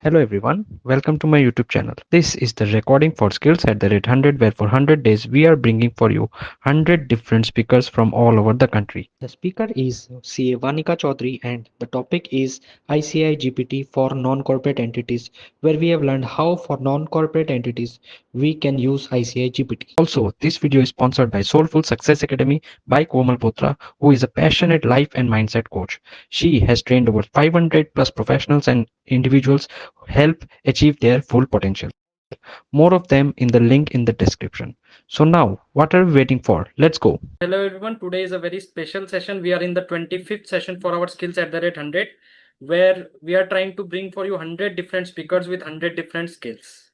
Hello everyone, welcome to my YouTube channel. This is the recording for skills at the rate 100 where for 100 days we are bringing for you 100 different speakers from all over the country. The speaker is CA Vanika Chaudhary and the topic is ICI GPT for non-corporate entities where we have learned how for non-corporate entities we can use ICI GPT. Also, this video is sponsored by Soulful Success Academy by Komal Botra, who is a passionate life and mindset coach. She has trained over 500 plus professionals and individuals help achieve their full potential. More of them in the link in the description. So now, what are we waiting for? Let's go. Hello everyone, today is a very special session. We are in the 25th session for our skills at the rate 100, where we are trying to bring for you 100 different speakers with 100 different skills.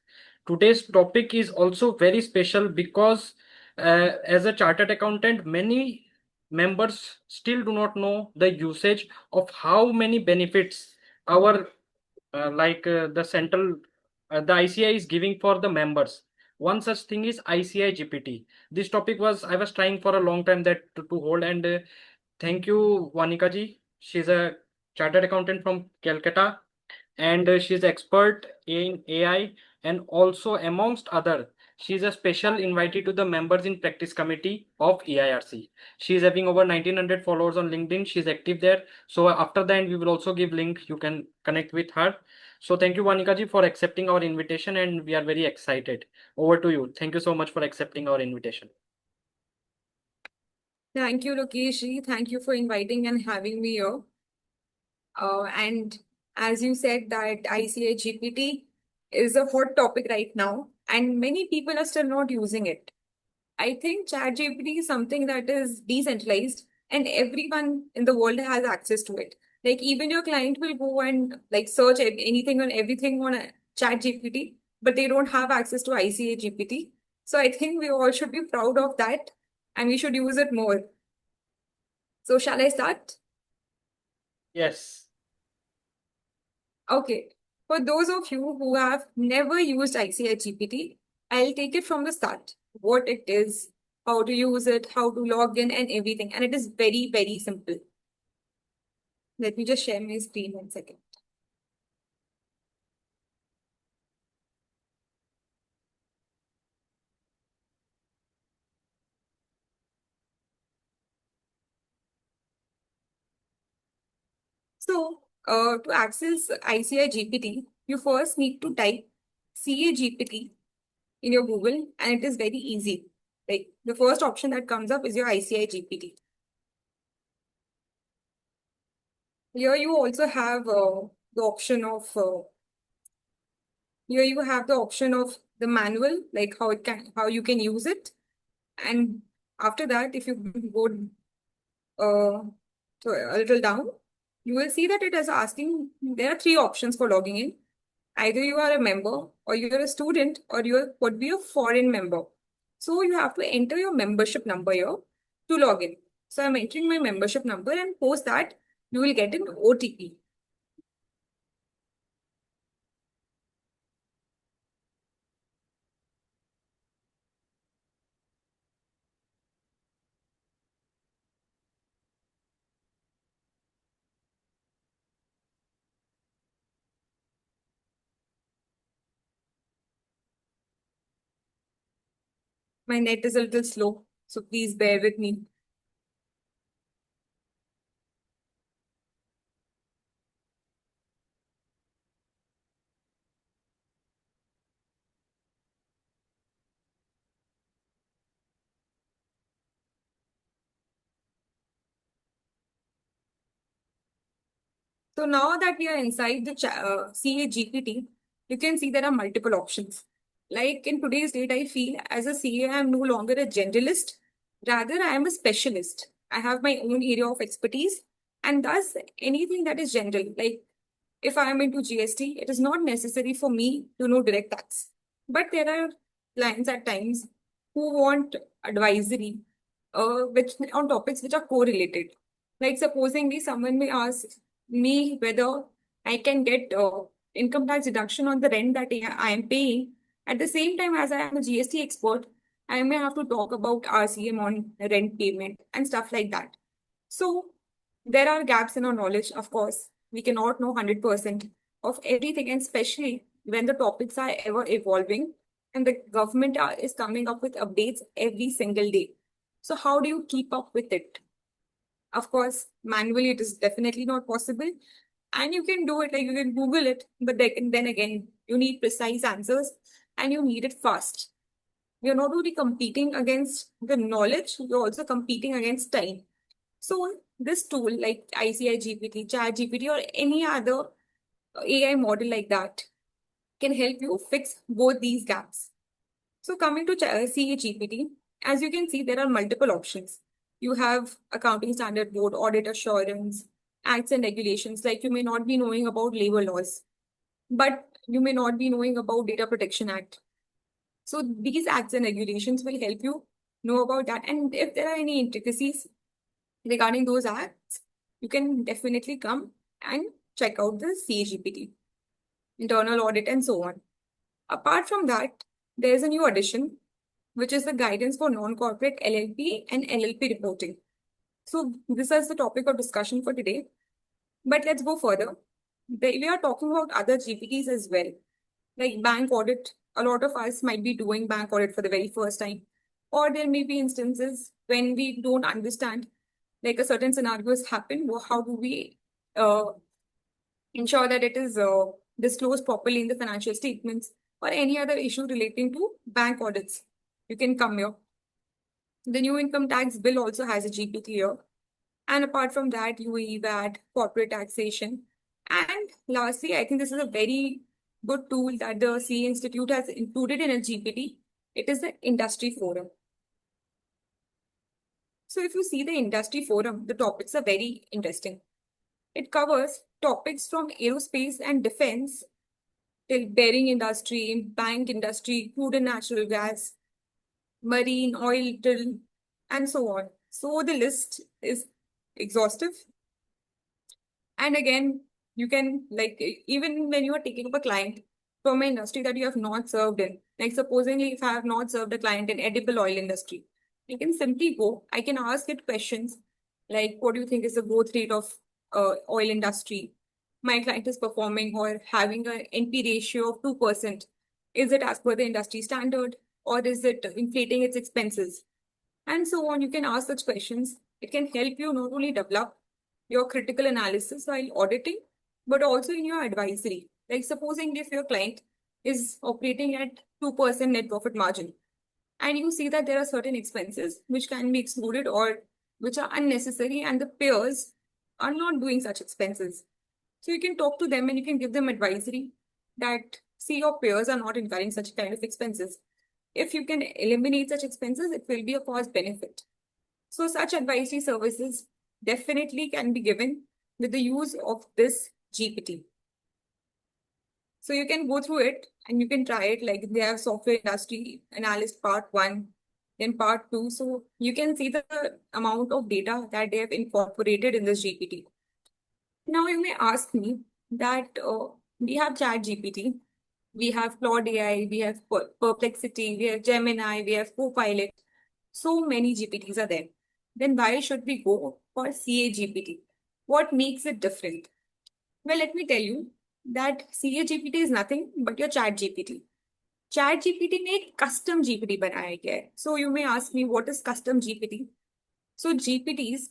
Today's topic is also very special because as a chartered accountant, many members still do not know the usage of how many benefits our the central the ICI is giving for the members. One such thing is ICI GPT. This topic was I was trying for a long time that to hold, and thank you Vanika ji. She's a chartered accountant from Calcutta, and she's expert in AI, and also amongst other she's a special invitee to the members in practice committee of EIRC. She's having over 1900 followers on LinkedIn. She's active there. So after that we will also give link, you can connect with her. So thank you Vanika ji for accepting our invitation, and we are very excited. Over to you. Thank you so much for accepting our invitation. Thank you, Lokesh. Thank you for inviting and having me here. And as you said, that ICA GPT is a hot topic right now, and many people are still not using it. I think ChatGPT is something that is decentralized, and everyone in the world has access to it. Like even your client will go and like search anything on everything on a ChatGPT, but they don't have access to ICA GPT. So I think we all should be proud of that, and we should use it more. So shall I start? Yes. Okay. For those of you who have never used ICI GPT, I'll take it from the start. What it is, how to use it, how to log in, and everything. And it is very, very simple. Let me just share my screen 1 second. So, to access ICI GPT, you first need to type CA GPT in your Google, and it is very easy. Like the first option that comes up is your ICI GPT. Here you also have the option of here you have the option of the manual, like how you can use it. And after that, if you go uh, so a little down, you will see that it is asking, there are three options for logging in. Either you are a member, or you're a student, or you could be a foreign member. So you have to enter your membership number here to log in. So I'm entering my membership number, and post that you will get an OTP. My net is a little slow, so please bear with me. So now that we are inside the CA GPT, you can see there are multiple options. Like in today's date, I feel as a CA, I am no longer a generalist. Rather, I am a specialist. I have my own area of expertise, and thus anything that is general, like if I am into GST, it is not necessary for me to know direct tax. But there are clients at times who want advisory which on topics which are correlated. Like supposingly someone may ask me whether I can get income tax deduction on the rent that I am paying. At the same time, as I am a GST expert, I may have to talk about RCM on rent payment and stuff like that. So there are gaps in our knowledge, of course. We cannot know 100% of everything, and especially when the topics are ever evolving and the government is coming up with updates every single day. So how do you keep up with it? Of course, manually it is definitely not possible. And you can do it, like you can Google it, but then again, you need precise answers and you need it fast. You're not only competing against the knowledge, you're also competing against time. So this tool like ICI GPT, Chat GPT, or any other AI model like that can help you fix both these gaps. So coming to CA GPT, as you can see, there are multiple options. You have Accounting Standard Board, Audit Assurance, Acts and Regulations, like you may not be knowing about labor laws, but you may not be knowing about Data Protection Act. So these acts and regulations will help you know about that. And if there are any intricacies regarding those acts, you can definitely come and check out the CAGPT, internal audit, and so on. Apart from that, there is a new addition, which is the guidance for non-corporate LLP and LLP reporting. So this is the topic of discussion for today. But let's go further. We are talking about other GPTs as well, like bank audit. A lot of us might be doing bank audit for the very first time, or there may be instances when we don't understand, like a certain scenario has happened. How do we ensure that it is disclosed properly in the financial statements, or any other issue relating to bank audits? You can come here. The new income tax bill also has a GPT here. And apart from that, UAE VAT, corporate taxation. And lastly, I think this is a very good tool that the CA Institute has included in its GPT. It is the industry forum. So if you see the industry forum, the topics are very interesting. It covers topics from aerospace and defense till bearing industry, bank industry, crude and natural gas, marine, oil, till, and so on. So the list is exhaustive. And again, you can, like, even when you are taking up a client from an industry that you have not served in, like supposingly if I have not served a client in edible oil industry, you can simply go, I can ask it questions like, what do you think is the growth rate of oil industry? My client is performing or having an NP ratio of 2%. Is it as per the industry standard, or is it inflating its expenses? And so on. You can ask such questions. It can help you not only develop your critical analysis while auditing, but also in your advisory. Like supposing if your client is operating at 2% net profit margin, and you see that there are certain expenses which can be excluded or which are unnecessary, and the peers are not doing such expenses. So you can talk to them and you can give them advisory that, see, your peers are not incurring such kind of expenses. If you can eliminate such expenses, it will be a cost benefit. So such advisory services definitely can be given with the use of this GPT. So you can go through it and you can try it. Like they have software industry analyst part 1, then part 2. So you can see the amount of data that they have incorporated in this GPT. Now you may ask me that we have Chat GPT, we have Claude AI, we have Perplexity, we have Gemini, we have Copilot. So many GPTs are there. Then why should we go for CA GPT? What makes it different? Well, let me tell you that CA GPT is nothing but your Chat GPT. Chat GPT में एक custom GPT बनाया गया है. So you may ask me, what is custom GPT? So GPTs,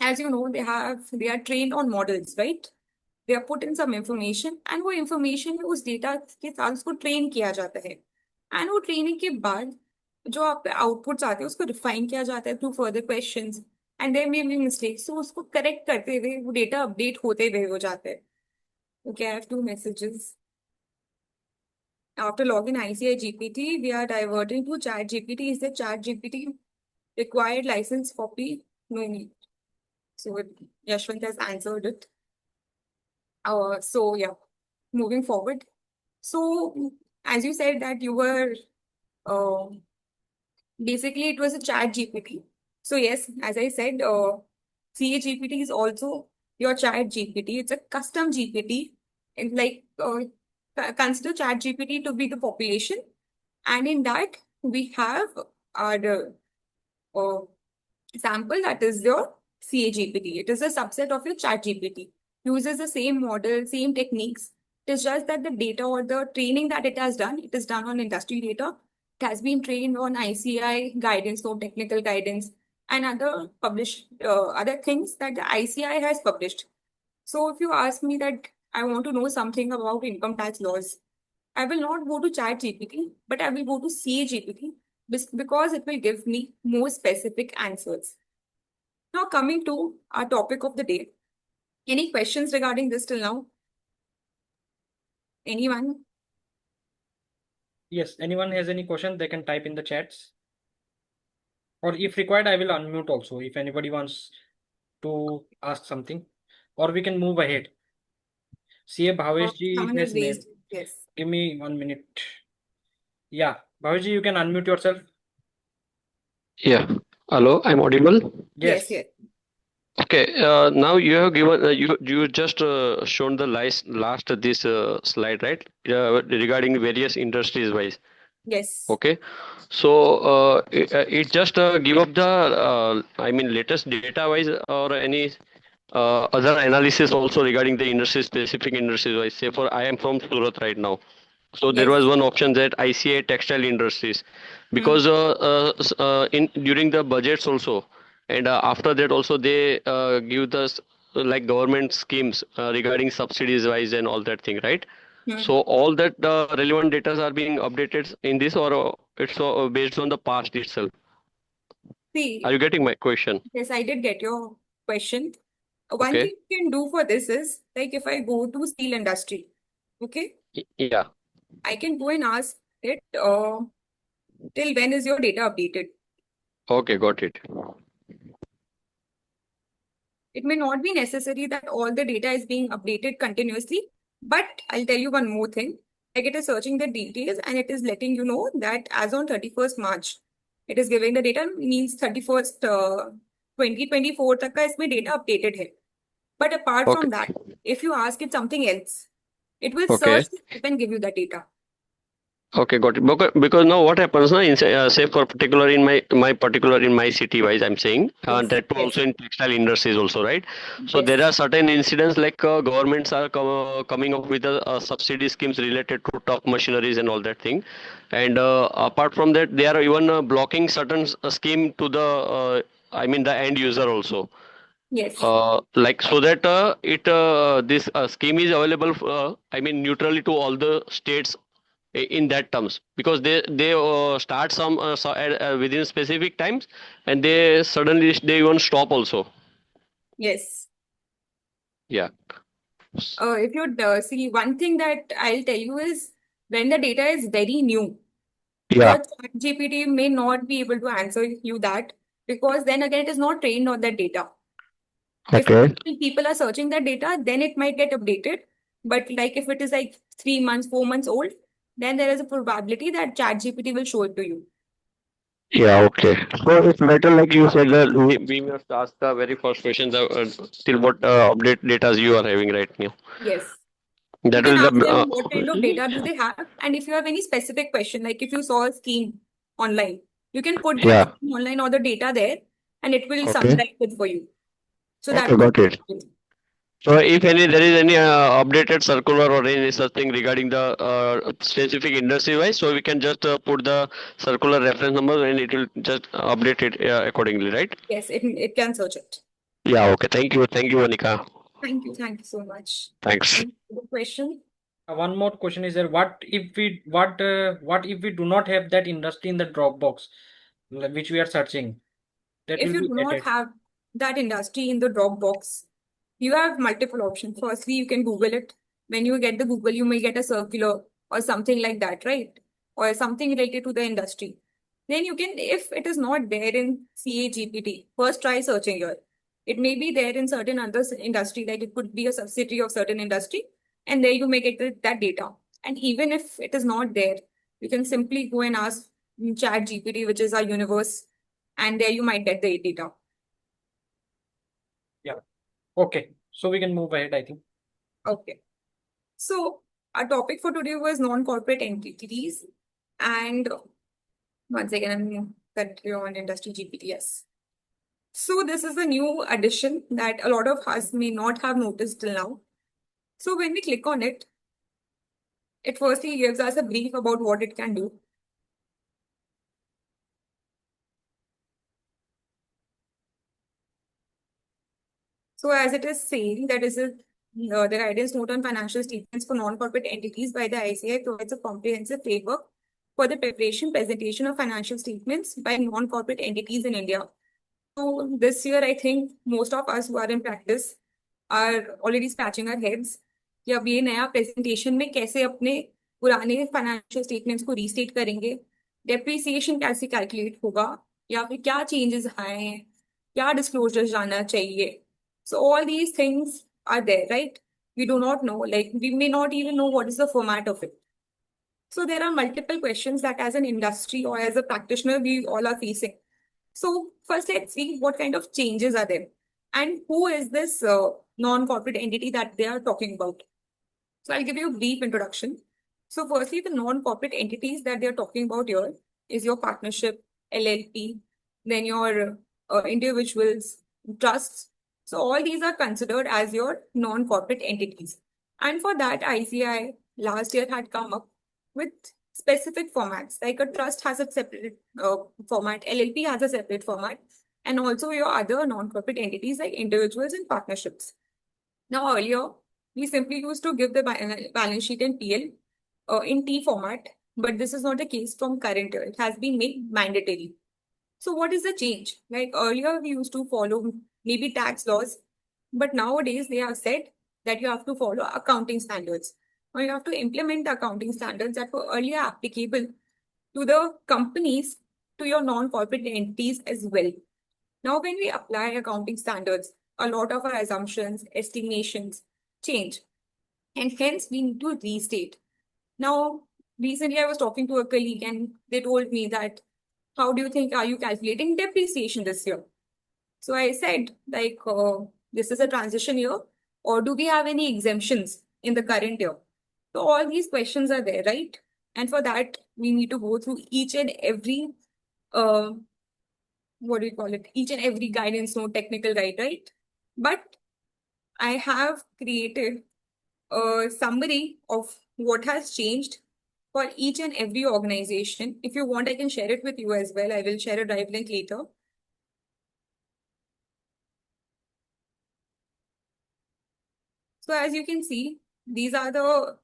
as you know, they are trained on models, right? They are put in some information, and वो information में उस data के साथ उसको train किया जाता है. And वो training के बाद जो आप outputs आते हैं उसको refine किया जाता है through further questions, and there may be mistakes. So उसको correct करते हुए वो data update होते हुए हो जाते हैं. Okay, I have 2 messages. After login ICI GPT, we are diverting to Chat GPT. Is the Chat GPT required license copy? No need. So Yashwant has answered it. So yeah, moving forward. So as you said that you were, basically it was a Chat GPT. So yes, as I said, CA GPT is also your Chat GPT. It's a custom GPT. And like consider Chat GPT to be the population, and in that we have our sample, that is your CA GPT. It is a subset of your Chat GPT. Uses the same model, same techniques, It is just that the data or the training that it has done, it is done on industry data. It has been trained on ICI guidance, so technical guidance, and other published other things that the ICI has published. So if you ask me that I want to know something about income tax laws, I will not go to ChatGPT, but I will go to CAGPT because it will give me more specific answers. Now coming to our topic of the day. Any questions regarding this till now? Anyone? Yes, anyone has any question, they can type in the chats. Or if required, I will unmute also if anybody wants to ask something. Or we can move ahead. CA Bhavesh ji Someone has has raised. name. Yes. Give me 1 minute. Yeah, Bhavesh ji, you can unmute yourself. Yeah. Hello, I'm audible. Yes, Yes. yes. Okay. Now you have given you just shown the last this slide, right? Regarding various industries wise. Yes. Okay. So it just give up the I mean latest data wise or any other analysis also regarding the industry specific industries wise. Say for I am from Surat right now. So there Yes. was one option that ICA textile industries, because in during the budgets also, and after that also they give us like government schemes regarding subsidies wise and all that thing, right? Hmm. So all that relevant data are being updated in this, or it's based on the past itself. See, Are you getting my question? yes, I did get your question. One Okay. thing you can do for this is like if I go to steel industry, okay, Yeah. I can go and ask it till when is your data updated? Okay, got it. It may not be necessary that all the data is being updated continuously, but I'll tell you one more thing. Like it is searching the details and it is letting you know that as on 31st March, it is giving the data means 31st 2024 तक का इसमें data updated है. But apart from Okay. that, if you ask it something else, it will Okay. search and give you the data. Okay, got it. Because now what happens now, in say for particular in my particular in my city wise, I'm saying Yes, that too yes, also in textile industries also, right? So there yes, are certain incidents like governments are coming up with subsidy schemes related to top machineries and all that thing, and apart from that, they are even blocking certain scheme to the I mean the end user also. yes, Like so that it this scheme is available I mean neutrally to all the states in that terms, because they start some within specific times, and they suddenly they even stop also. yes. Yeah. If you see, one thing that I'll tell you is when the data is very new, Yeah. your GPT may not be able to answer you that because then again, it is not trained on that data. If Okay. people are searching that data, then it might get updated. But like if it is like 3 months, 4 months old, then there is a probability that ChatGPT will show it to you. Yeah, okay. So it's better, like you said, that we must ask the very first question, till what update data you are having right now. Yes. You That can will ask the them what kind of data do they have, and if you have any specific question, like if you saw a scheme online, you can put that yeah. scheme online or the data there, and it will Okay. summarize it for you. So that Okay, would got it. be it. So if any there is any updated circular or any such thing regarding the specific industry wise, so we can just put the circular reference number and it will just update it accordingly, right? Yes, it can search it. Yeah. Okay. Thank you, Anika. Thank you so much. Thanks. Any other question? One more question is there. What if we do not have that industry in the Dropbox, which we are searching? That If will you be do not added. have that industry in the Dropbox, you have multiple options. Firstly, you can Google it. When you get the Google, you may get a circular or something like that, right? Or something related to the industry. Then you can, if it is not there in CAGPT, first try searching here. It may be there in certain other industry, like it could be a subsidiary of certain industry, and there you may get that data. And even if it is not there, you can simply go and ask ChatGPT, which is our universe, and there you might get the data. Yeah. Okay. So we can move ahead, I think. Okay. So our topic for today was non-corporate entities. And once again, I'm currently on Industry GPT. Yes. So this is a new addition that a lot of us may not have noticed till now. So when we click on it, It firstly gives us a brief about what it can do. So as it is saying, that is the guidance note on financial statements for non-corporate entities by the ICAI provides a comprehensive framework for the preparation, presentation of financial statements by non-corporate entities in India. So this year, I think most of us who are in practice are already scratching our heads कि अब ये नया presentation में कैसे अपने पुराने financial statements को restate करेंगे, डेप्रिसिएशन कैसे कैलकुलेट होगा, या फिर क्या चेंजेस आए हैं, क्या डिस्क्लोजर्स जाना चाहिए. So all these things are there, right? We do not know, like we may not even know what is the format of it. So there are multiple questions that as an industry or as a practitioner, we all are facing. So first, let's see what kind of changes are there and who is this non-corporate entity that they are talking about. So I'll give you a brief introduction. So firstly, the non-corporate entities that they're talking about here is your partnership, LLP, then your individuals, trusts. So all these are considered as your non-corporate entities. And for that, ICI last year had come up with specific formats. Like a trust has a separate format, LLP has a separate format, and also your other non-corporate entities like individuals and partnerships. Now earlier, we simply used to give the balance sheet and PL in T format, but this is not the case from current year. It has been made mandatory. So what is the change? Like earlier, we used to follow maybe tax laws, but nowadays they have said that you have to follow accounting standards, or you have to implement the accounting standards that were earlier applicable to the companies, to your non-corporate entities as well. Now, when we apply accounting standards, a lot of our assumptions, estimations change, and hence we need to restate. Now, recently I was talking to a colleague and they told me that, how do you think are you calculating depreciation this year? So I said, like, this is a transition year, or do we have any exemptions in the current year? So all these questions are there, right? And for that, we need to go through each and every uh, what do you call it? Each and every guidance note, technical guide, right? But I have created a summary of what has changed for each and every organization. If you want, I can share it with you as well. I will share a drive link later. So as you can see, these are the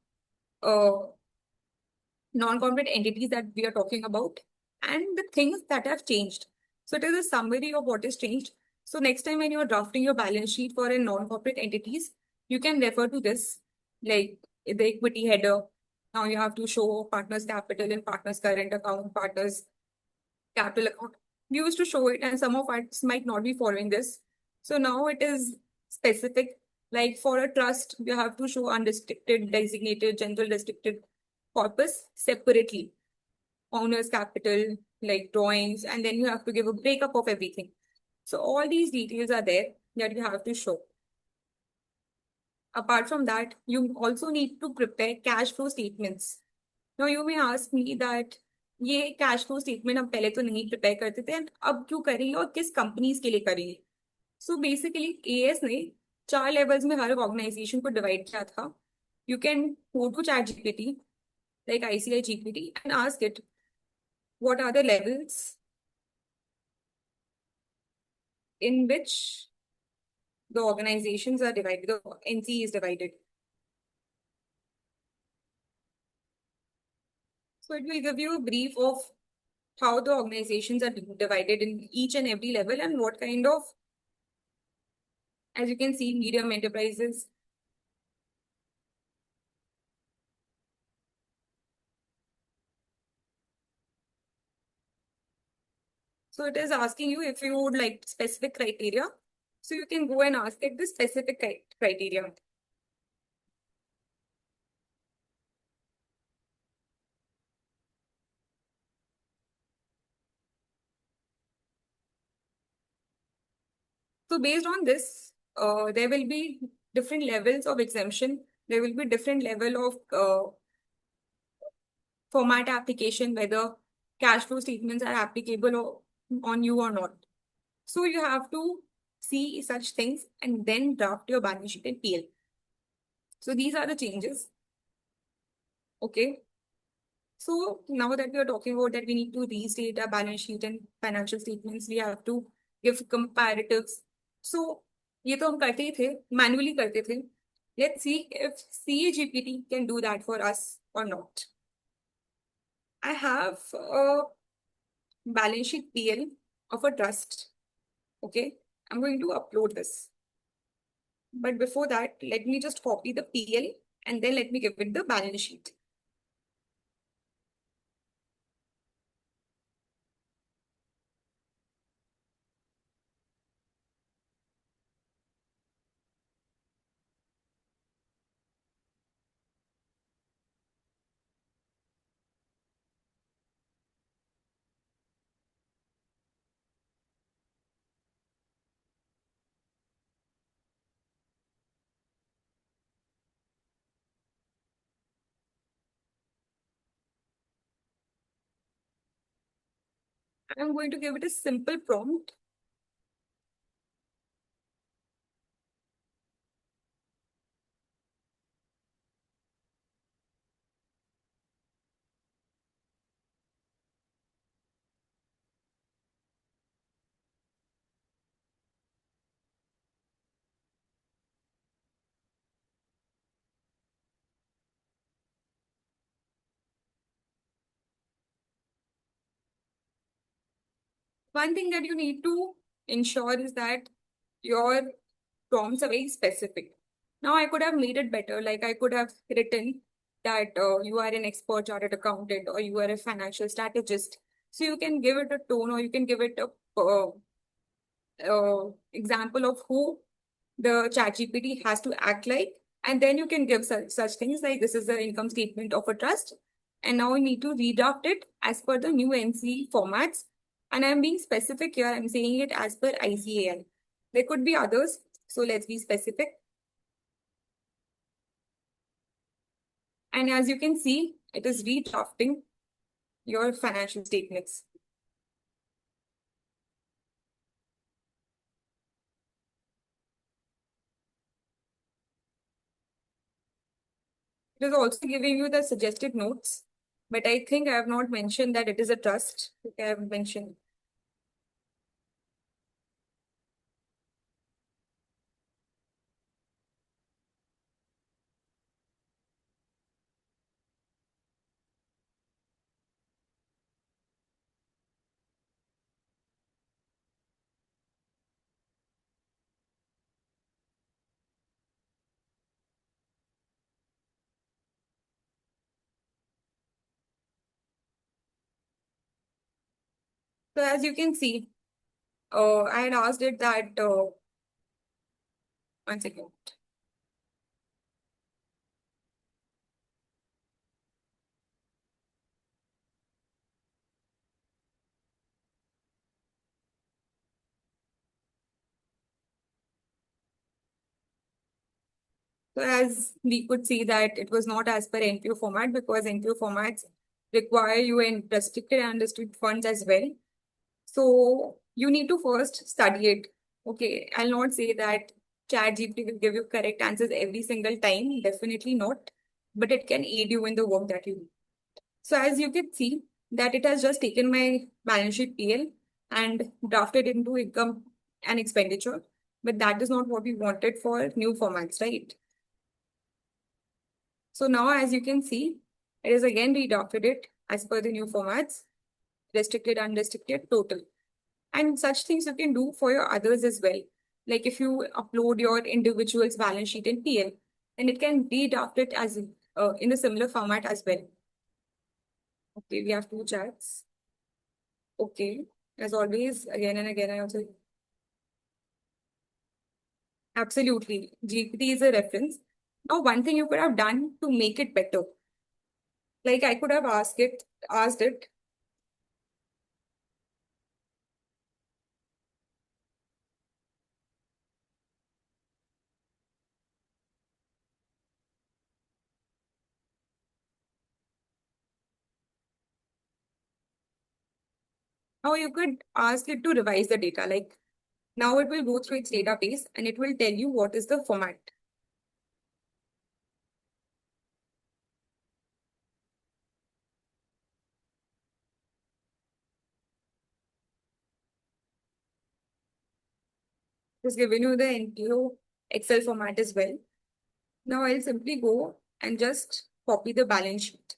non-corporate entities that we are talking about and the things that have changed. So it is a summary of what has changed. So next time when you are drafting your balance sheet for a non-corporate entities, you can refer to this, like the equity header. Now you have to show partners capital and partners current account, partners capital account. We used to show it and some of us might not be following this. So now it is specific. Like for a trust, you have to show unrestricted, designated, general restricted corpus separately. Owner's capital, like drawings, and then you have to give a breakup of everything. So all these details are there that you have to show. Apart from that, you also need to prepare cash flow statements. Now you may ask me that ये cash flow statement हम पहले तो नहीं prepare करते थे and अब क्यों करेंगे और किस companies के लिए करेंगे? So basically AS ने 4 levels में हर organization को divide किया था. You can go to ChatGPT, like ICI GPT, and ask it what are the levels in which the organizations are divided, the NC is divided. So it will give you a brief of how the organizations are divided in each and every level and what kind of, as you can see, medium enterprises. So it is asking you if you would like specific criteria. So you can go and ask it the specific criteria. So based on this, there will be different levels of exemption. There will be different level of format application, whether cash flow statements are applicable on you or not. So you have to see such things and then draft your balance sheet and PL. So these are the changes. Okay. So now that we are talking about that we need to restate our balance sheet and financial statements, we have to give comparatives. So ये तो हम करते ही थे, manually करते थे. Let's see if CAGPT can do that for us or not. I have a balance sheet PL of a trust. Okay, I'm going to upload this. But before that, let me just copy the PL and then let me give it the balance sheet. I'm going to give it a simple prompt. One thing that you need to ensure is that your prompts are very specific. Now, I could have made it better. Like I could have written that you are an expert chartered accountant or you are a financial strategist. So you can give it a tone or you can give it a example of who the ChatGPT has to act like. And then you can give such things like this is the income statement of a trust. And now we need to redraft it as per the new NC formats. And I'm being specific here. I'm saying it as per ICAI. There could be others. So let's be specific. And as you can see, it is redrafting your financial statements. It is also giving you the suggested notes, but I think I have not mentioned that it is a trust. I have mentioned. So as you can see, I had asked it that, one second. So as we could see that it was not as per NPO format because NPO formats require you in restricted and unrestricted funds as well. So you need to first study it. Okay, I'll not say that ChatGPT will give you correct answers every single time. Definitely not. But it can aid you in the work that you do. So as you can see that it has just taken my balance sheet PL and drafted into income and expenditure. But that is not what we wanted for new formats, right? So now as you can see, it is again redrafted it as per the new formats, restricted, unrestricted, total. And such things you can do for your others as well. Like if you upload your individual's balance sheet in PL, then it can redraft it as in a similar format as well. Okay, we have two chats. Okay, as always, again and again, I also absolutely GPT is a reference. Now, one thing you could have done to make it better, like I could have asked it, how you could ask it to revise the data. Like now it will go through its database and it will tell you what is the format. Just given you the NPO Excel format as well. Now I'll simply go and just copy the balance sheet.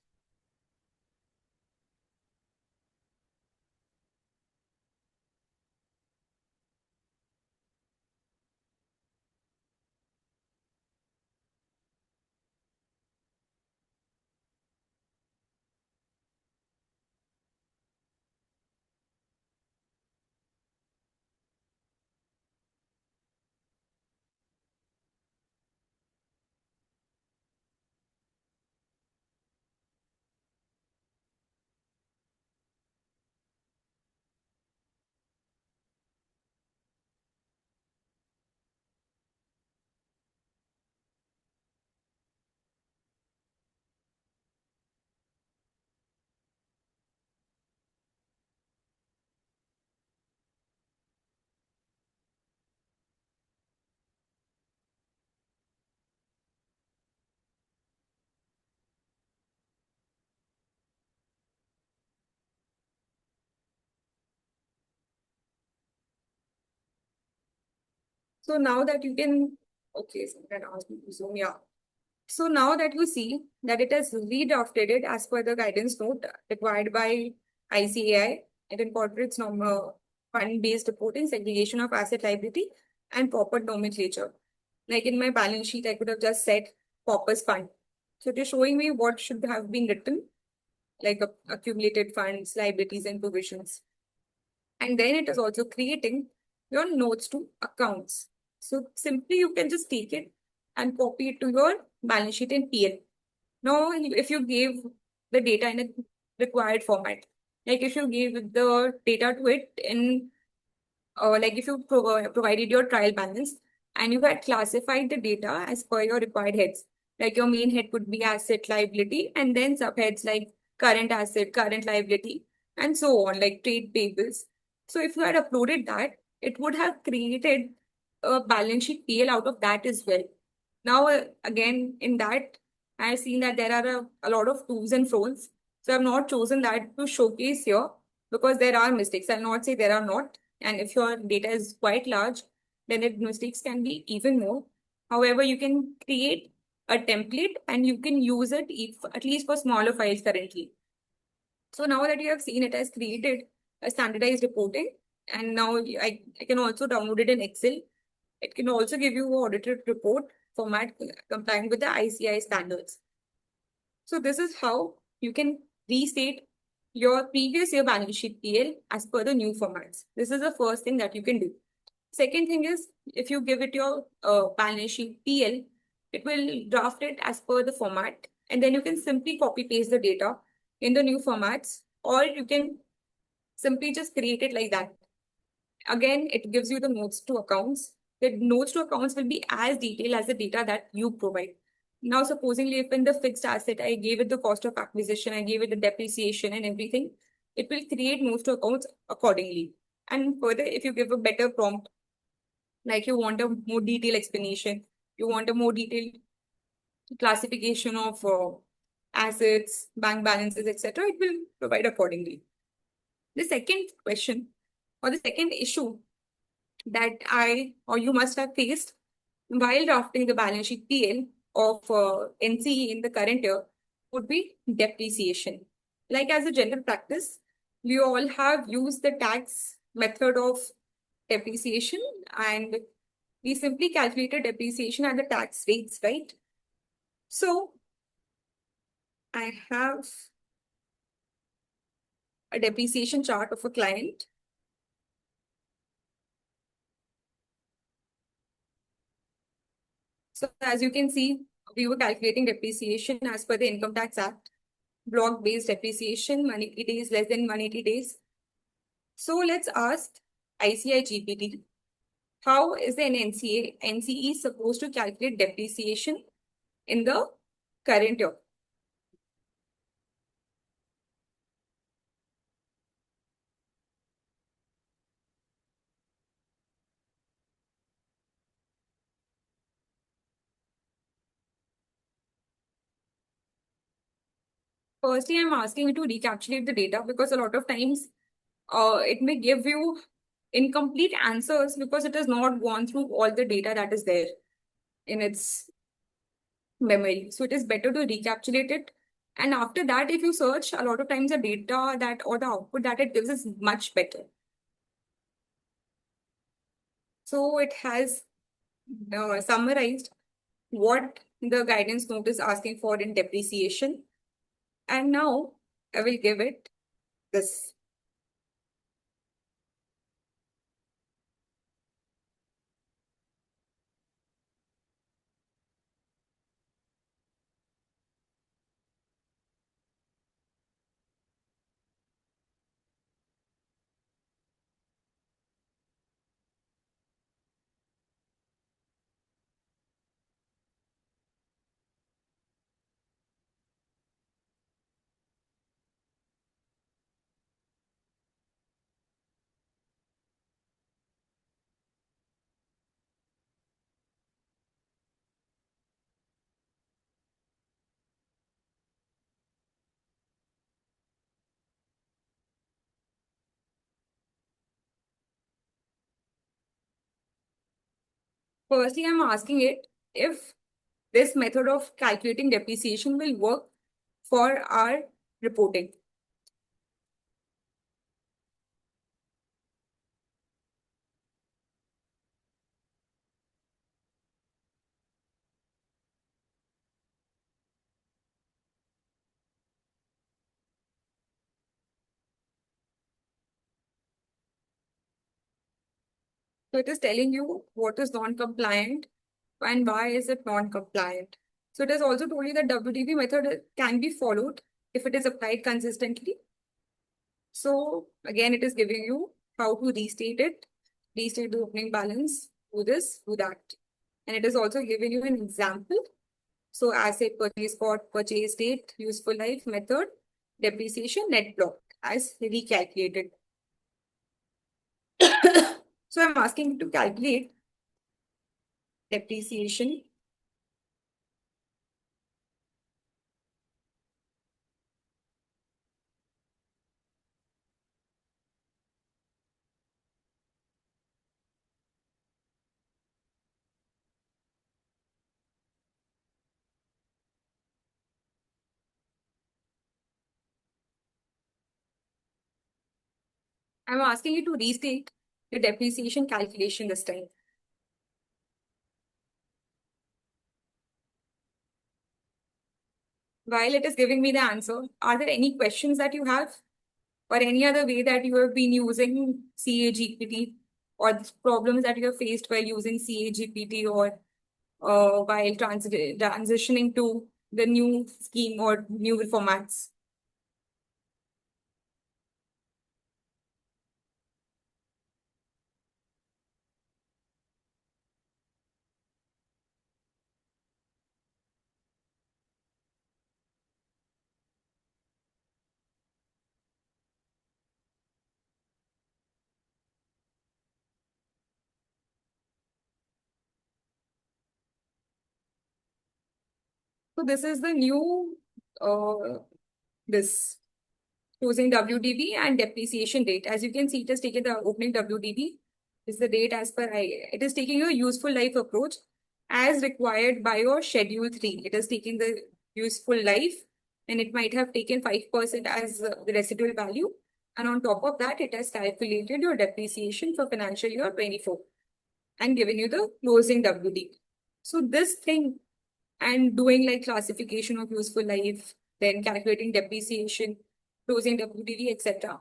So now that you can, okay, so that asked me to zoom, yeah. So now that you see that it has redrafted it as per the guidance note required by ICAI, it incorporates normal fund-based reporting, segregation of asset liability, and proper nomenclature. Like in my balance sheet, I could have just said corpus fund. So it is showing me what should have been written, like accumulated funds, liabilities, and provisions. And then it is also creating your notes to accounts. So simply you can just take it and copy it to your balance sheet in PL. Now, if you gave the data in a required format, like if you gave the data to it in, like if you provided your trial balance and you had classified the data as per your required heads, like your main head could be asset liability and then subheads like current asset, current liability, and so on, like trade payables. So if you had uploaded that, it would have created a balance sheet PL out of that as well. Now, again, in that, I've seen that there are a lot of to's and fro's. So I've not chosen that to showcase here because there are mistakes. I'll not say there are not. And if your data is quite large, then the mistakes can be even more. However, you can create a template and you can use it if, at least for smaller files currently. So now that you have seen, it has created a standardized reporting, and now I can also download it in Excel. It can also give you an audited report format complying with the ICAI standards. So this is how you can restate your previous year balance sheet PL as per the new formats. This is the first thing that you can do. Second thing is, if you give it your balance sheet PL, it will draft it as per the format, and then you can simply copy paste the data in the new formats, or you can simply just create it like that. Again, it gives you the notes to accounts. The notes to accounts will be as detailed as the data that you provide. Now, supposingly, if in the fixed asset, I gave it the cost of acquisition, I gave it the depreciation and everything, it will create notes to accounts accordingly. And further, if you give a better prompt, like you want a more detailed explanation, you want a more detailed classification of assets, bank balances, etc., it will provide accordingly. The second question or the second issue that I or you must have faced while drafting the balance sheet PL of NCE in the current year would be depreciation. Like as a general practice, we all have used the tax method of depreciation and we simply calculated depreciation at the tax rates, right? So I have a depreciation chart of a client. So as you can see, we were calculating depreciation as per the Income Tax Act, block-based depreciation, 180 days, less than 180 days. So let's ask ICAI GPT, how is an NCE supposed to calculate depreciation in the current year? Firstly, I'm asking you to recapitulate the data because a lot of times it may give you incomplete answers because it has not gone through all the data that is there in its memory. So it is better to recapitulate it. And after that, if you search, a lot of times the data that or the output that it gives is much better. So it has summarized what the guidance note is asking for in depreciation. And now I will give it this. Firstly, I'm asking it if this method of calculating depreciation will work for our reporting. So it is telling you what is non-compliant and why is it non-compliant. So it has also told you that WDV method can be followed if it is applied consistently. So again, it is giving you how to restate it, restate the opening balance, do this, do that. And it is also giving you an example. So asset purchase cost, purchase date, useful life, method, depreciation, net block as recalculated. So I'm asking you to calculate depreciation. I'm asking you to restate the depreciation calculation this time. While it is giving me the answer, are there any questions that you have or any other way that you have been using CAGPT or the problems that you have faced while using CAGPT or while transitioning to the new scheme or new formats? So this is the new this closing WDV and depreciation date. As you can see, it has taken the opening WDV is the date as per it is taking a useful life approach as required by your schedule 3. It is taking the useful life and it might have taken 5% as the residual value. And on top of that, it has calculated your depreciation for financial year 24 and given you the closing WD. So this thing and doing like classification of useful life, then calculating depreciation, closing WDV, etc.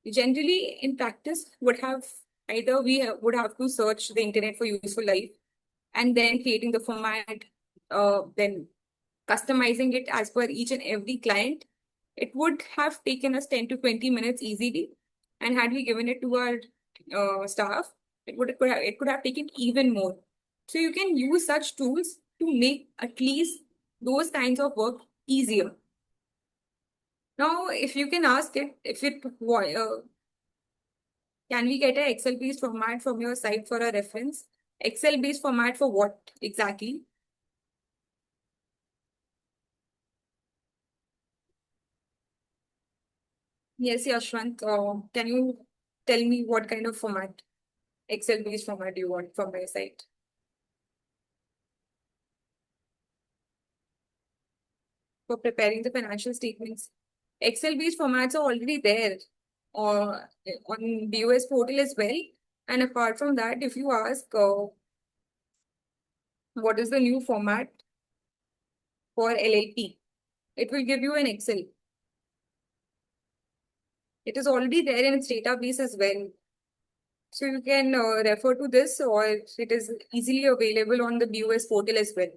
Generally, in practice, would have either would have to search the internet for useful life and then creating the format, then customizing it as per each and every client. It would have taken us 10 to 20 minutes easily. And had we given it to our staff, it could have taken even more. So you can use such tools to make at least those kinds of work easier. Now, if you can ask it, can we get an Excel-based format from your site for a reference? Excel-based format for what exactly? Yes, Yashwant, can you tell me what kind of format? Excel-based format do you want from my side? For preparing the financial statements, Excel-based formats are already there on BOS portal as well. And apart from that, if you ask what is the new format for LLP, it will give you an Excel. It is already there in its database as well. So you can refer to this, or it is easily available on the BOS portal as well.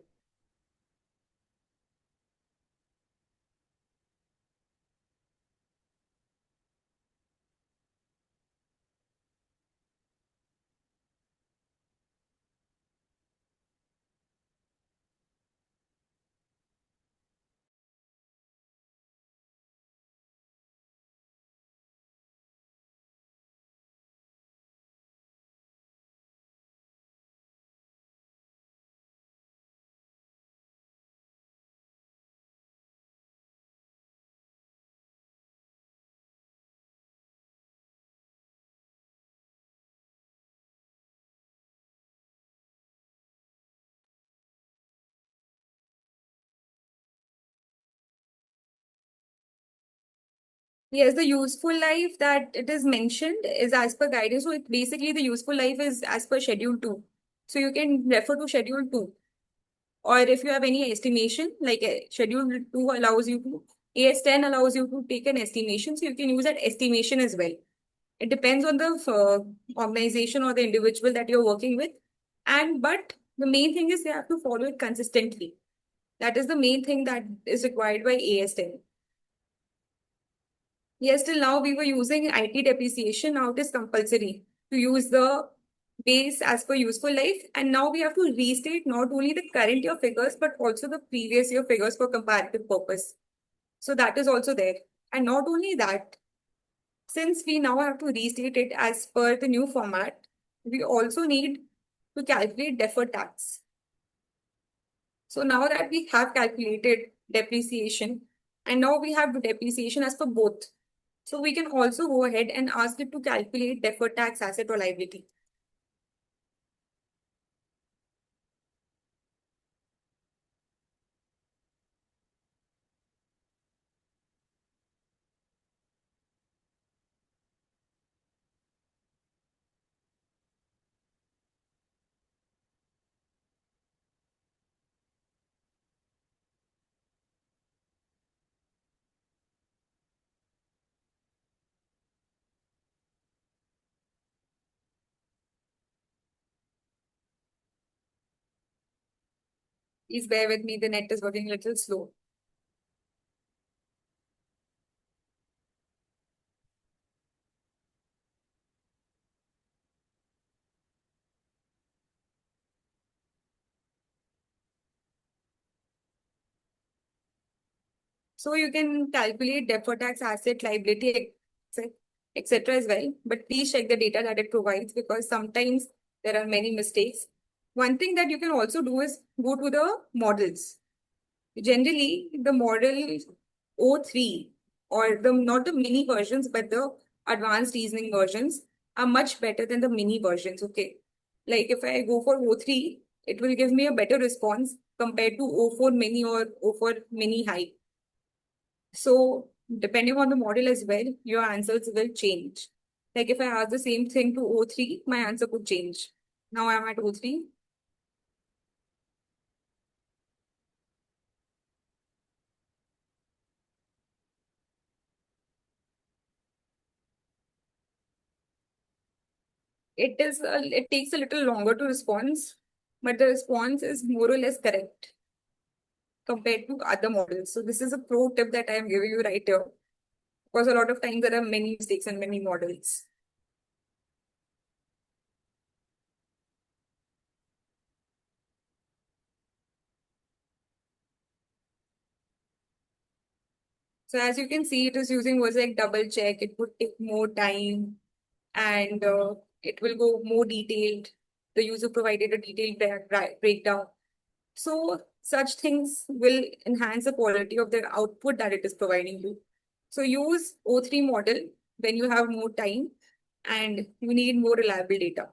Yes, the useful life that it is mentioned is as per guidance. So it basically the useful life is as per Schedule 2. So you can refer to Schedule 2. Or if you have any estimation, like Schedule 2 allows you to, AS10 allows you to take an estimation. So you can use that estimation as well. It depends on the organization or the individual that you're working with. But the main thing is they have to follow it consistently. That is the main thing that is required by AS10. Yes, till now we were using IT depreciation. Now it is compulsory to use the base as per useful life. And now we have to restate not only the current year figures, but also the previous year figures for comparative purpose. So that is also there. And not only that, since we now have to restate it as per the new format, we also need to calculate deferred tax. So now that we have calculated depreciation, and now we have the depreciation as for both. So we can also go ahead and ask it to calculate deferred tax asset or liability. Please bear with me, the net is working a little slow. So you can calculate deferred tax asset, liability, etc. as well. But please check the data that it provides because sometimes there are many mistakes. One thing that you can also do is go to the models. Generally, the model O3 or the not the mini versions, but the advanced reasoning versions are much better than the mini versions. Okay. Like if I go for O3, it will give me a better response compared to O4 mini or O4 mini high. So depending on the model as well, your answers will change. Like if I ask the same thing to O3, my answer could change. Now I'm at O3. It takes a little longer to respond, but the response is more or less correct compared to other models. So this is a pro tip that I am giving you right here. Because a lot of times there are many mistakes in many models. So as you can see, it is using words like double check. It would take more time and it will go more detailed. The user provided a detailed breakdown. So such things will enhance the quality of the output that it is providing you. So use O3 model when you have more time and you need more reliable data.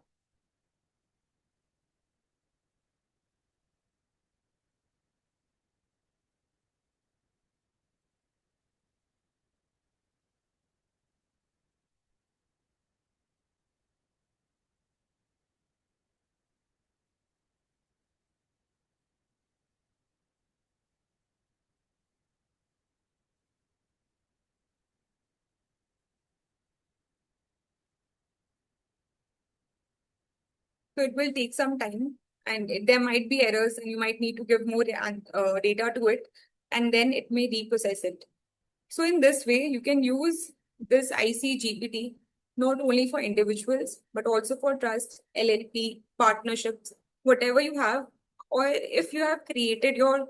So it will take some time and there might be errors and you might need to give more data to it and then it may reprocess it. So in this way, you can use this ICGPT not only for individuals, but also for trust, LLP, partnerships, whatever you have, or if you have created your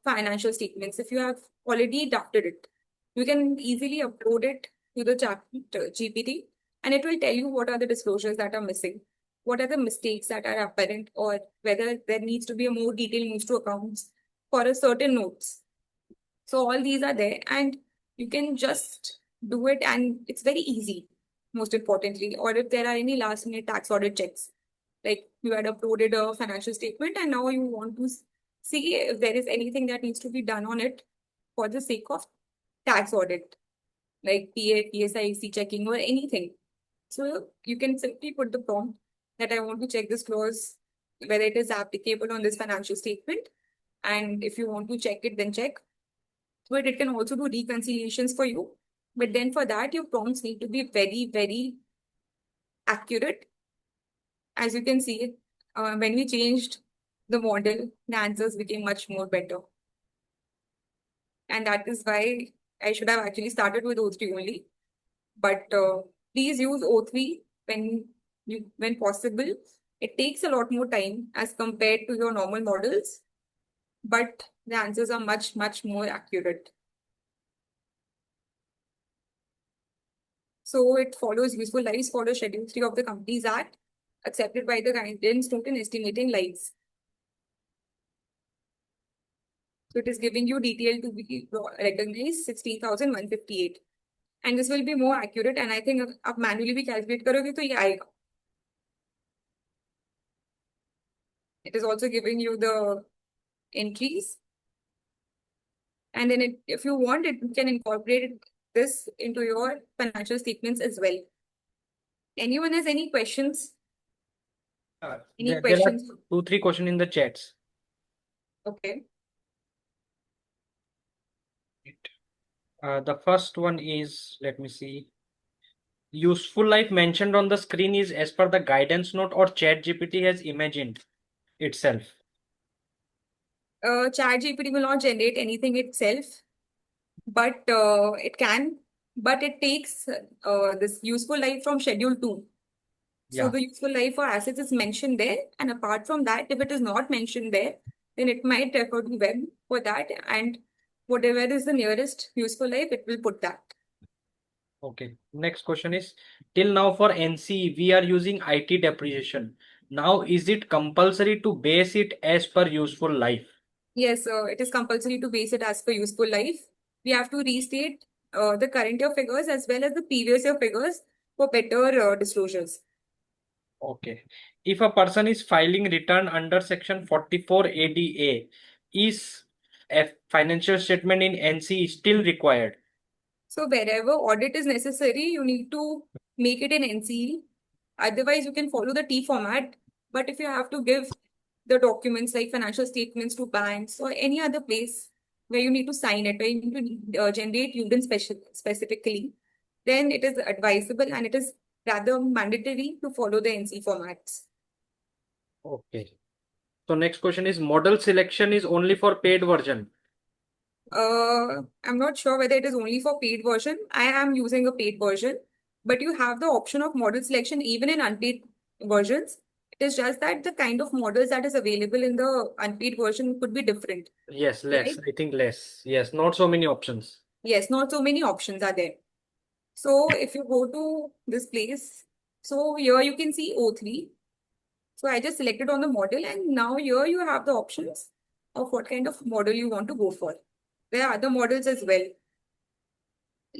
financial statements, if you have already drafted it, you can easily upload it to the chat GPT and it will tell you what are the disclosures that are missing, what are the mistakes that are apparent, or whether there needs to be a more detailed moves to accounts for a certain notes. So all these are there and you can just do it and it's very easy, most importantly. Or if there are any last minute tax audit checks, like you had uploaded a financial statement and now you want to see if there is anything that needs to be done on it for the sake of tax audit, like PA, PSIC checking or anything. So you can simply put the prompt that I want to check this clause, whether it is applicable on this financial statement. And if you want to check it, then check. But it can also do reconciliations for you. But then for that, your prompts need to be very, very accurate. As you can see, when we changed the model, the answers became much more better. And that is why I should have actually started with O3 only. But please use O3 when possible. It takes a lot more time as compared to your normal models, but the answers are much, much more accurate. So it follows useful lives, follows Schedule 3 of the Companies Act, accepted by the guidance note in estimating lives. So it is giving you detail to be recognized 16,158. And this will be more accurate. And I think if आप manually भी calculate करोगे तो ये आएगा. It is also giving you the entries. And then if you want, it can incorporate this into your financial statements as well. Anyone has any questions? Any There are questions? 2-3 questions in the chats. Okay. The first one is, let me see. Useful life mentioned on the screen is as per the guidance note or chat GPT has imagined itself. ChatGPT will not generate anything itself, but it can. But it takes this useful life from Schedule 2. So Yeah. the useful life for assets is mentioned there. And apart from that, if it is not mentioned there, then it might refer to web for that. And whatever is the nearest useful life, it will put that. Okay. Next question is, till now for NCE, we are using IT depreciation. Now, is it compulsory to base it as per useful life? Yes, it is compulsory to base it as per useful life. We have to restate the current year figures as well as the previous year figures for better disclosures. Okay. If a person is filing return under section 44 ADA, is a financial statement in NCE still required? So wherever audit is necessary, you need to make it in NCE. Otherwise, you can follow the T format. But if you have to give the documents like financial statements to banks or any other place where you need to sign it, where you need to generate UDIN specifically, then it is advisable and it is rather mandatory to follow the NC formats. Okay. So next question is, model selection is only for paid version. I'm not sure whether it is only for paid version. I am using a paid version, but you have the option of model selection even in unpaid versions. It is just that the kind of models that is available in the unpaid version could be different. Yes, less. Right? I think less. Yes, not so many options. Yes, not so many options are there. So if you go to this place, so here you can see O3. So I just selected on the model and now here you have the options of what kind of model you want to go for. There are other models as well.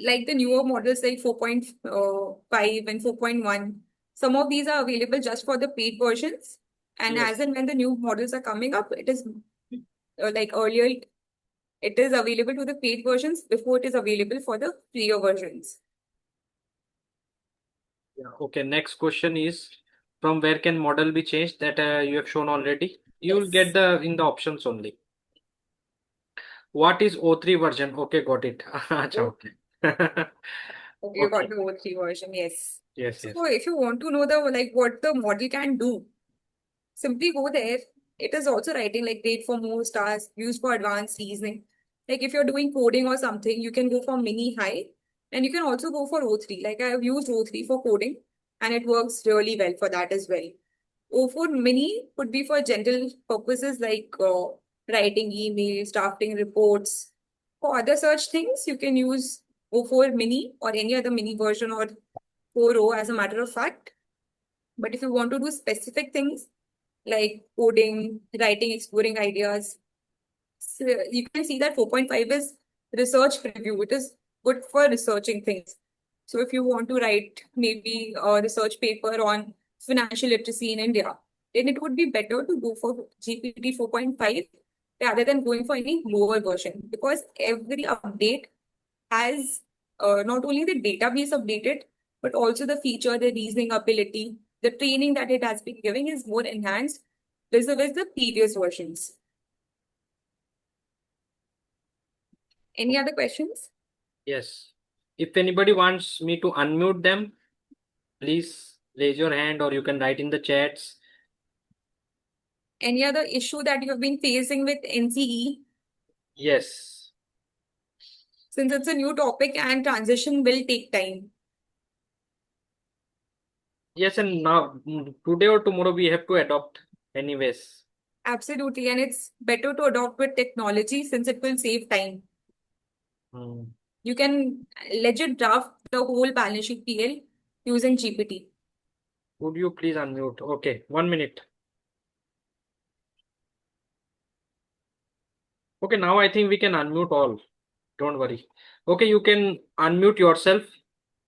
Like the newer models like 4.5 and 4.1. Some of these are available just for the paid versions. And Yes. as and when the new models are coming up, it is like earlier, it is available to the paid versions before it is available for the freer versions. Yeah. Okay, next question is, from where can model be changed? That you have shown already. You will get the in the options only. What is O3 version? Okay, got it. Acha, okay. Okay, you got Okay. the O3 version, yes. Yes, So if you want to know what the model can do, simply go there. It is also writing like great for most tasks, used for advanced reasoning. Like if you're doing coding or something, you can go for mini high, and you can also go for O3. Like I have used O3 for coding, and it works really well for that as well. O4 mini would be for general purposes like writing emails, drafting reports. For other such things, you can use O4 mini or any other mini version or 4O as a matter of fact. But if you want to do specific things like coding, writing, exploring ideas, so you can see that 4.5 is research preview. It is good for researching things. So if you want to write maybe a research paper on financial literacy in India, then it would be better to go for GPT 4.5 rather than going for any lower version, because every update has not only the database updated, but also the feature, the reasoning ability, the training that it has been giving is more enhanced vis-a-vis the previous versions. Any other questions? yes. If anybody wants me to unmute them, please raise your hand or you can write in the chats. Any other issue that you have been facing with NCE? Yes. Since it's a new topic and transition will take time. Yes, and now today or tomorrow we have to adopt anyways. Absolutely. And it's better to adopt with technology since it will save time. Hmm. You can legit draft the whole balance sheet PL using GPT. Would you please unmute? Okay, 1 minute. Okay, now I think we can unmute all. Don't worry. Okay, you can unmute yourself.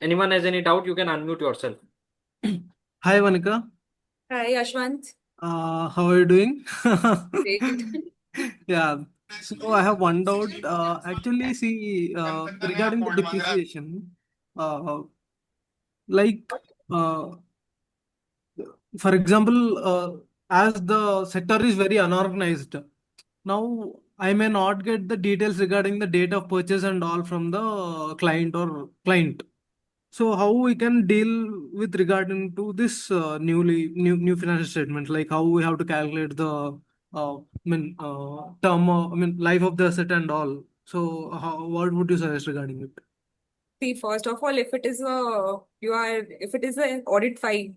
Anyone has any doubt, you can unmute yourself. Hi, Vanika. Hi, Ashwant. How are you doing? Great. Yeah. So I have one doubt. Actually, see, regarding the depreciation, uh, like, uh, for example, as the sector is very unorganized, now I may not get the details regarding the date of purchase and all from the client or client. So how we can deal with regarding to this new financial statement, like how we have to calculate the life of the asset and all. So what would you suggest regarding it? See, first of all, if it is an audit file,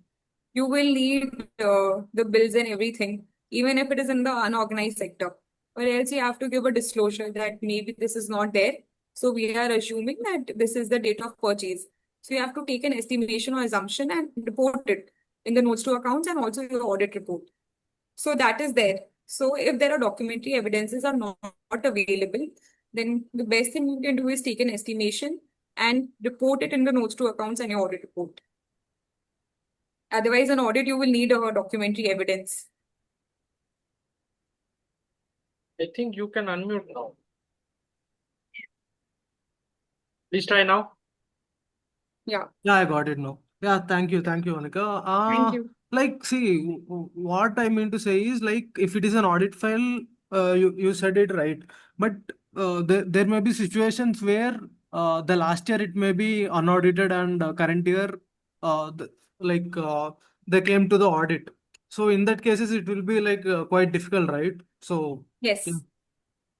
you will need the bills and everything, even if it is in the unorganized sector. Or else you have to give a disclosure that maybe this is not there. So we are assuming that this is the date of purchase. So you have to take an estimation or assumption and report it in the notes to accounts and also your audit report. So that is there. So if there are documentary evidences are not available, then the best thing you can do is take an estimation and report it in the notes to accounts and your audit report. Otherwise, an audit, you will need a documentary evidence. I think you can unmute now. Please try now. Yeah, Yeah, I got it now. Yeah, thank you, Anika. thank you. Like, see, what I mean to say is, like, if it is an audit file, you said it right, but there may be situations where the last year it may be unaudited and current year, uh, the, like, they came to the audit. So in that cases, it will be like quite difficult, right? So yeah. Yes,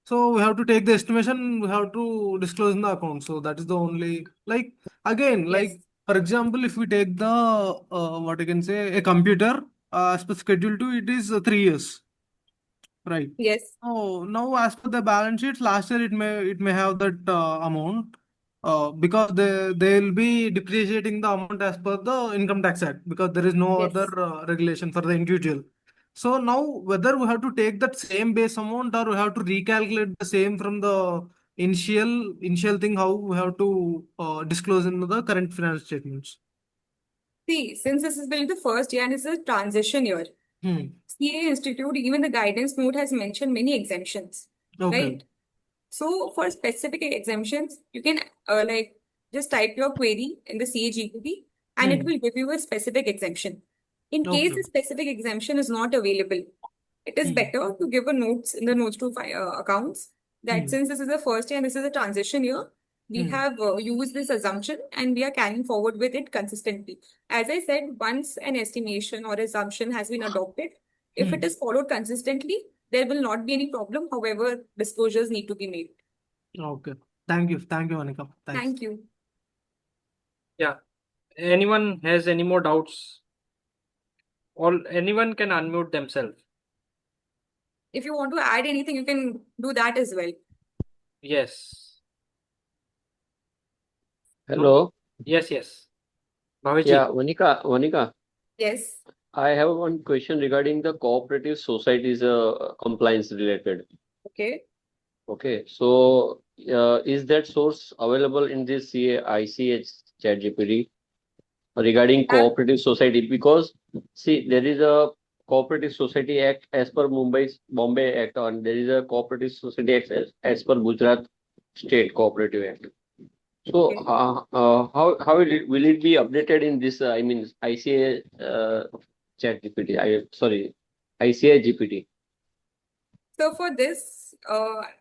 So we have to take the estimation, we have to disclose in the account. So that is the only, like, again, yes, like, for example, if we take the, what you can say, a computer, as per schedule 2, it is 3 years, right? yes, Oh, now as per the balance sheet, last year it may have that amount, because they'll be depreciating the amount as per the Income Tax Act, because there is no other yes. regulation for the individual. So now whether we have to take that same base amount or we have to recalculate the same from the initial thing, how we have to disclose in the current financial statements. See, since this is really the first year and it's a transition year, Hmm. CA Institute, even the guidance note has mentioned many exemptions, Okay. right? So for specific exemptions, you can just type your query in the CA GPT and it Hmm. will give you a specific exemption. In case Okay. a specific exemption is not available, it is Hmm. better to give a notes in the notes to accounts that Hmm. since this is the first year and this is a transition year, we have used this assumption and we are carrying forward with it consistently. As I said, once an estimation or assumption has been adopted, if it is followed consistently, there will not be any problem. However, disclosures need to be made. Okay. Thank you, Anika. Thanks. Thank you. Yeah. Anyone has any more doubts? All anyone can unmute themselves. If you want to add anything, you can do that as well. Yes. Hello. Yes, yes. Bhaviji. Yeah, Vanika, Yes. I have one question regarding the cooperative societies compliance related. Okay. Okay, so is that source available in this ICH ChatGPT regarding That- cooperative society? Because see, there is a Cooperative Society Act as per Bombay Act, and there is a Cooperative Society Act as per Gujarat State Cooperative Act. So Okay. how will it be updated in this? I mean, ICA ChatGPT. Sorry, ICI GPT. So for this,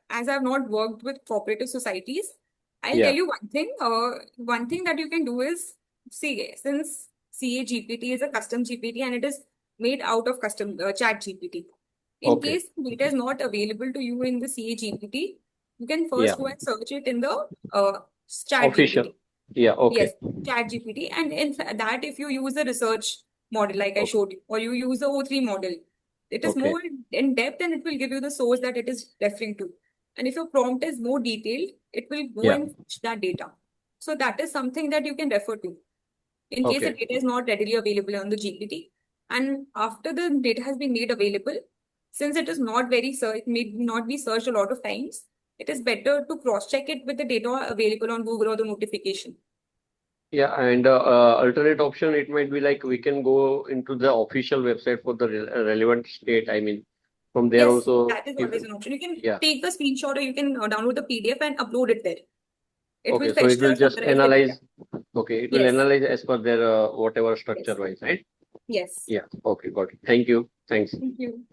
as I've not worked with cooperative societies, I'll Yeah. tell you one thing. One thing that you can do is see, since CA GPT is a custom GPT and it is made out of custom chat GPT. In Okay. case data is not available to you in the CA GPT, you can first Yeah. go and search it in the chat Official. GPT. Yeah. Okay. Yes, chat GPT. And in that, if you use a research model like I Okay. showed you, or you use the O3 model, it is Okay. more in depth and it will give you the source that it is referring to. And if your prompt is more detailed, it will go Yeah. and fetch that data. So that is something that you can refer to in case the Okay. data is not readily available on the GPT. And after the data has been made available, since it is not it may not be searched a lot of times, it is better to cross-check it with the data available on Google or the notification. Yeah, and alternate option, it might be like we can go into the official website for the relevant state. I mean, from there Yes, also, that is if always an option. You can yeah. take the screenshot or you can download the PDF and upload it there. It Okay, will so fetch it will the just summarize the analyze. data. Okay, it will Yes. analyze as per their whatever structure wise, right? Yes. Yeah. Okay, got it. Thank you. Thanks. Thank you.